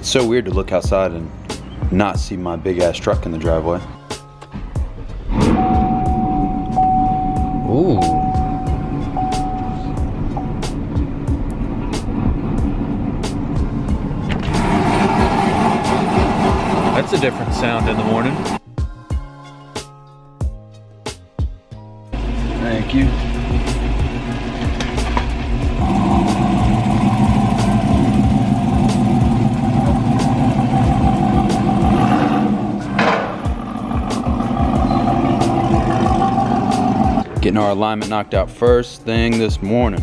It's so weird to look outside and not see my big ass truck in the driveway. Ooh. That's a different sound in the morning. Thank you. Getting our alignment knocked out first thing this morning.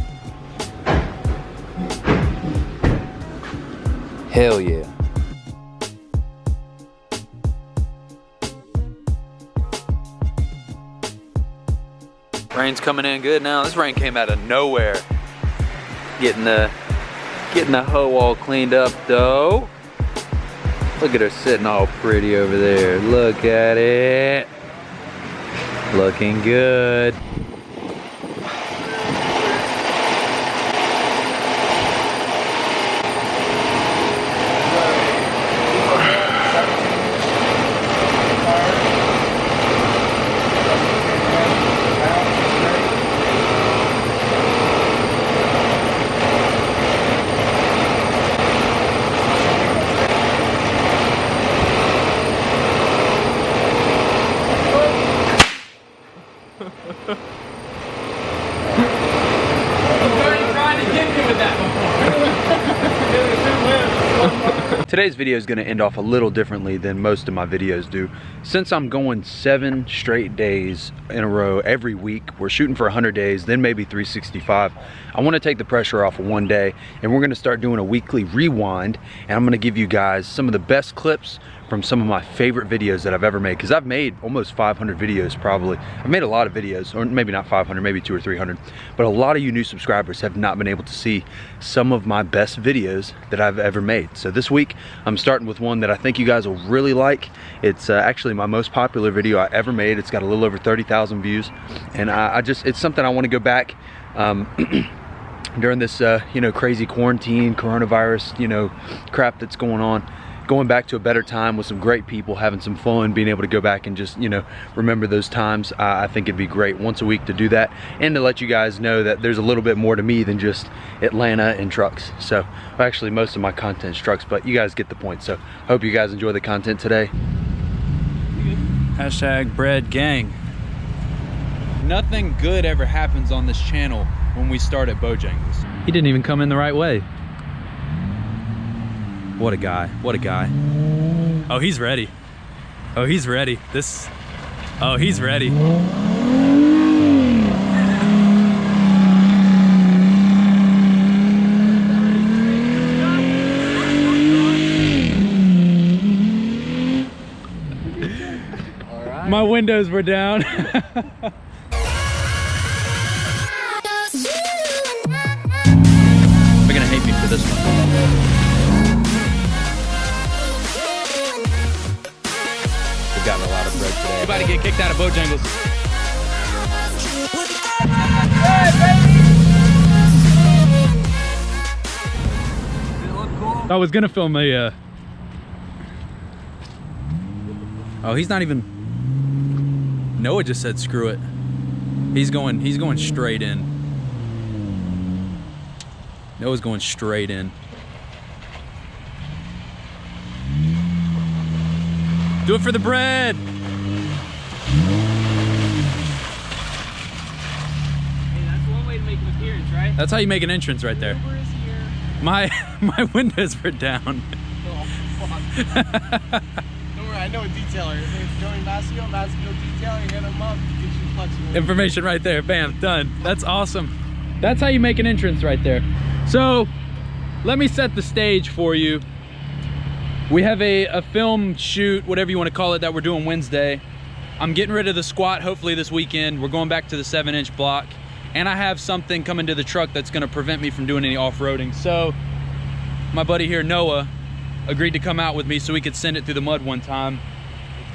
Hell yeah. Rain's coming in good now. This rain came out of nowhere. Getting the hoe all cleaned up though. Look at her sitting all pretty over there. Look at it. Looking good. Today's video is going to end off a little differently than most of my videos do. Since I'm going 7 straight days in a row every week, we're shooting for 100 days, then maybe 365. I want to take the pressure off of one day, and we're going to start doing a weekly rewind, and I'm going to give you guys some of the best clips from some of my favorite videos that I've ever made, because I've made almost 500 videos probably. I've made a lot of videos, or maybe not 500, maybe 200 or 300, but a lot of you new subscribers have not been able to see some of my best videos that I've ever made. So this week, I'm starting with one that I think you guys will really like. It's actually my most popular video I ever made. It's got a little over 30,000 views, and it's something I want to go back during this, you know, crazy quarantine, coronavirus, you know, crap that's going on. Going back to a better time with some great people, having some fun, being able to go back and just, you know, remember those times. I think it'd be great once a week to do that, and to let you guys know that there's a little bit more to me than just Atlanta and trucks. So actually most of my content is trucks, but you guys get the point. So hope you guys enjoy the content today. Hashtag bread gang. Nothing good ever happens on this channel when we start at Bojangles. He didn't even come in the right way. What a guy, what a guy. Oh, he's ready. Oh, he's ready. Oh, he's ready. All right. My windows were down. They're gonna hate me for this one. We've gotten a lot of bread today. You about to get kicked out of Bojangles. I was gonna film a oh, he's not even. Noah just said screw it. He's going straight in. Noah's going straight in. Do it for the bread. Hey, that's one way to make an appearance, right? That's how you make an entrance right there. Uber is here. My windows were down. Oh, fuck. Don't worry, I know a detailer. His name's Joey Mascio, Mascio Detailing. Hit him up. Get you flexible. Information right there. Bam, done. That's awesome. That's how you make an entrance right there. So, let me set the stage for you. We have a film shoot, whatever you want to call it, that we're doing Wednesday. I'm getting rid of the squat hopefully this weekend. We're going back to the 7-inch block. And I have something coming to the truck that's going to prevent me from doing any off-roading. So my buddy here, Noah, agreed to come out with me so we could send it through the mud one time.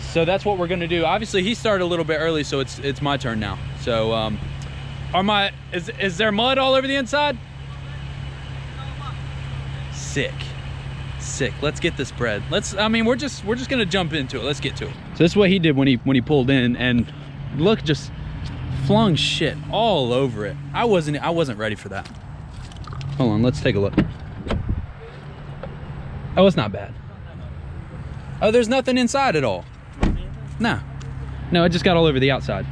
So that's what we're going to do. Obviously, he started a little bit early, so it's my turn now. So is there mud all over the inside? Sick. Sick. Let's get this bread. I mean, we're just gonna jump into it. Let's get to it. So this is what he did when he pulled in, and look, just flung shit all over it. I wasn't ready for that. Hold on, let's take a look. Oh, it's not bad. Oh, there's nothing inside at all. Nah. No, it just got all over the outside.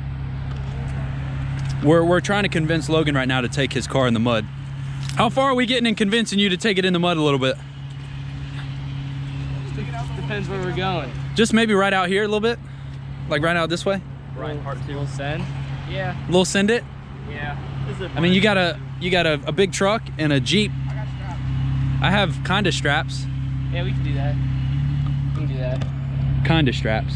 We're trying to convince Logan right now to take his car in the mud. How far are we getting in convincing you to take it in the mud a little bit? Depends where we're going. Just maybe right out here a little bit? Like right out this way? Right, part 2 will send. Yeah. Little send it? Yeah. I mean, you got a big truck and a Jeep. I got straps. I have kinda straps. Yeah, we can do that. We can do that. Kinda straps.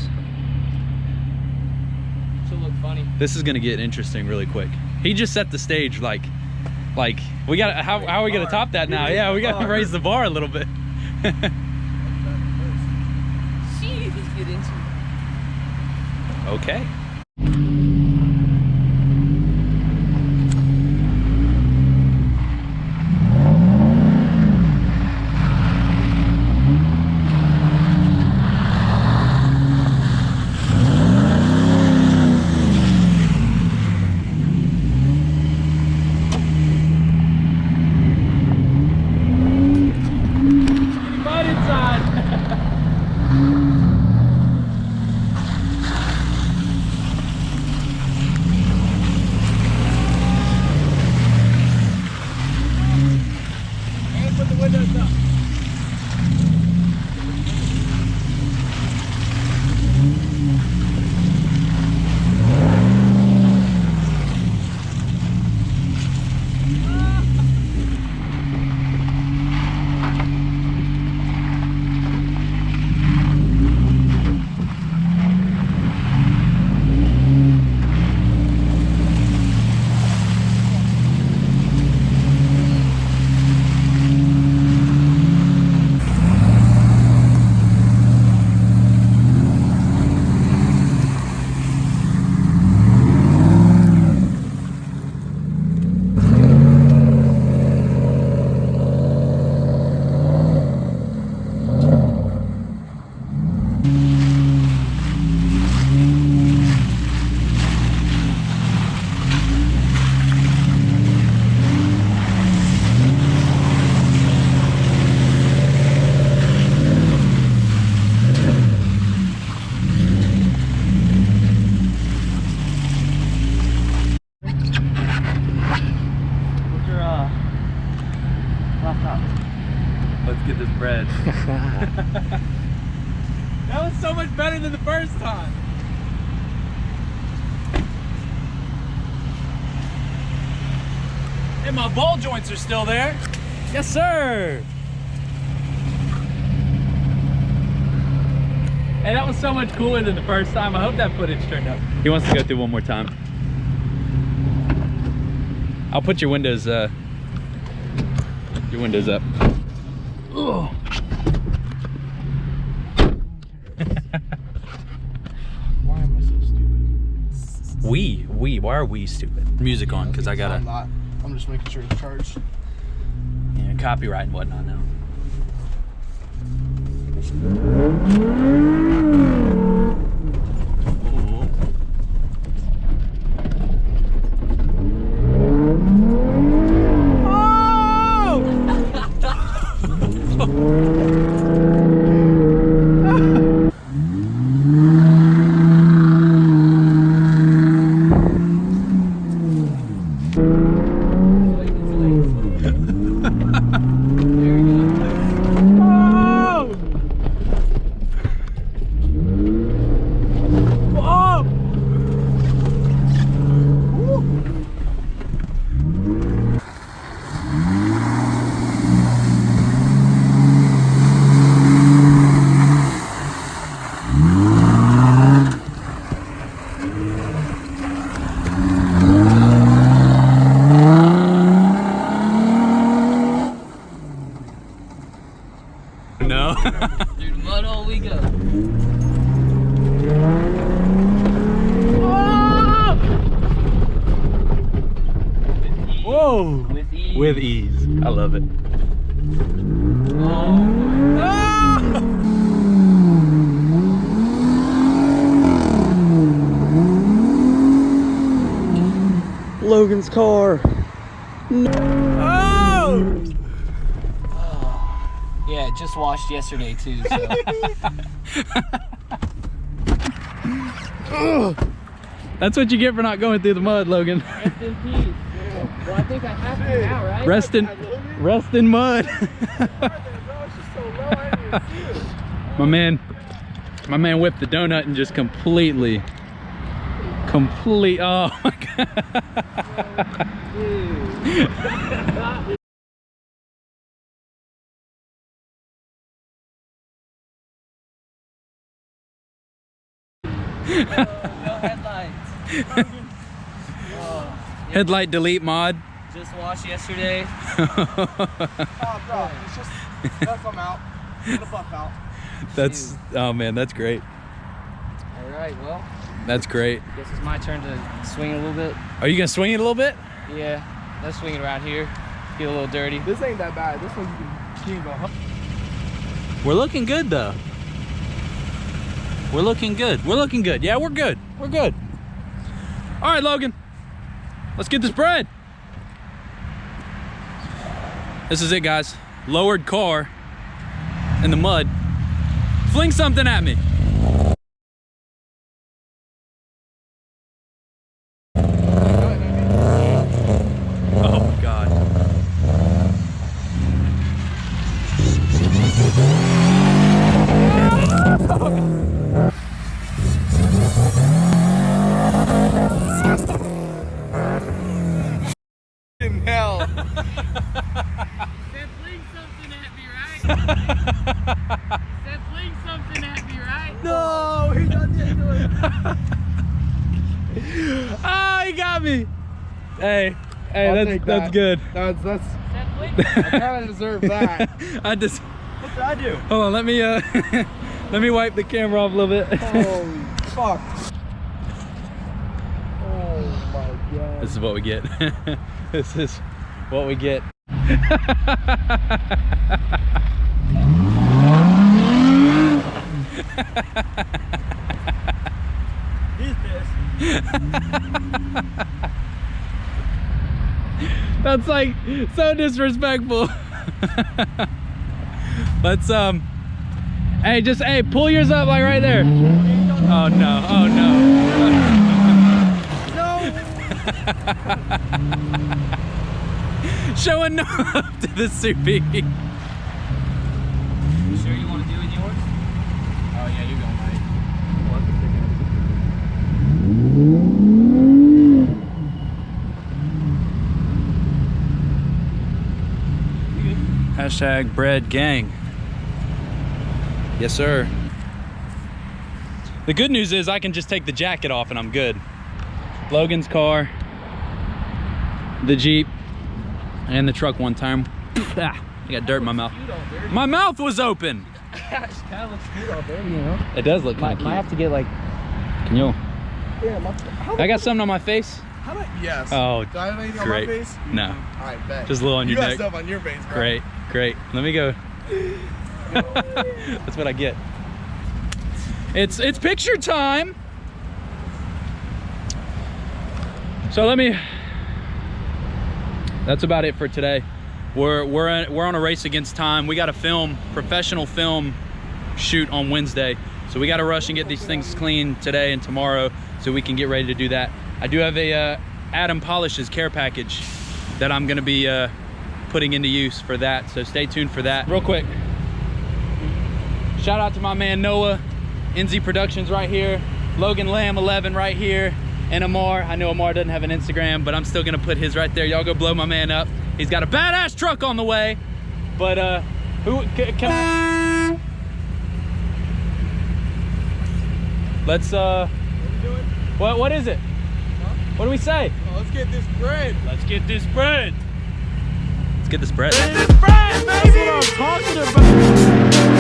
She'll look funny. This is gonna get interesting really quick. He just set the stage like we got. How are we gonna top that now? Yeah, we gotta raise the bar a little bit. Jeez, let's get into it. Okay. Let's get this bread. That was so much better than the first time. And my ball joints are still there. Yes, sir. Hey, that was so much cooler than the first time. I hope that footage turned out. He wants to go through one more time. I'll put your windows up. Ugh. Why am I so stupid? Why are we stupid? Music on, because I gotta. I'm not. I'm just making sure it's charged. Yeah, copyright and whatnot now. No. Through the mud hole we go. Whoa! With ease. With ease. I love it. Logan's car. No. Oh! Yeah, just washed yesterday too. So. That's what you get for not going through the mud, Logan. Rest in peace. Well, I think I have to now, right? Rest in mud. My man whipped the donut and just complete. Oh my god. No headlights. Headlight delete mod. Just washed yesterday. Oh, bro, it's just that's I'm out. Get a buff out. That's oh man, that's great. All right, well. That's great. Guess it's my turn to swing a little bit. Are you gonna swing it a little bit? Yeah, let's swing it around here. Get a little dirty. This ain't that bad. This one you can go. We're looking good though. We're looking good. We're looking good. Yeah, we're good. We're good. All right, Logan. Let's get this bread. This is it, guys. Lowered car in the mud. Fling something at me. Oh my God. In hell. Said fling something at me, right? Said fling something at me, right? No, he doesn't do it. Ah, he got me. Hey, I'll that's take that. good. That's Said fling. I kind of deserve that. I just What did I do? hold on. Let me let me wipe the camera off a little bit. Holy fuck. Oh my god. This is what we get. This is what we get. He's pissed. That's like so disrespectful. Let's hey, pull yours up like right there. Oh no, oh no. Showing no up to the soupy. You sure you want to do it yours? Oh yeah, you're going right. Hashtag bread gang. Yes, sir. The good news is I can just take the jacket off and I'm good. Logan's car, the Jeep, and the truck one time. Ah, I got dirt in my mouth. My mouth was open. It kind of looks cute out there, you know? It does look kind of Might cute. have to get like. Can you? Yeah, I got something on my face. How do I, yes. Oh, do I have anything great. on my face? No. Alright, bet. Just a little on you your got neck. stuff on your face, bro. Great, great. Let me go. That's what I get. It's picture time. So that's about it for today. We're on a race against time. We got a professional film shoot on Wednesday. So we got to rush and get these things clean today and tomorrow so we can get ready to do that. I do have a Adam Polishes care package that I'm gonna be putting into use for that. So stay tuned for that. Real quick, shout out to my man Noah, NZ Productions right here, Logan Lamb 11 right here, and Amar. I know Amar doesn't have an Instagram, but I'm still gonna put his right there. Y'all go blow my man up. He's got a badass truck on the way. But who can I? Let's What are we doing? what is it? Huh? What do we say? Oh, let's get this bread. Let's get this bread. Let's get this bread. That's what I'm talking about.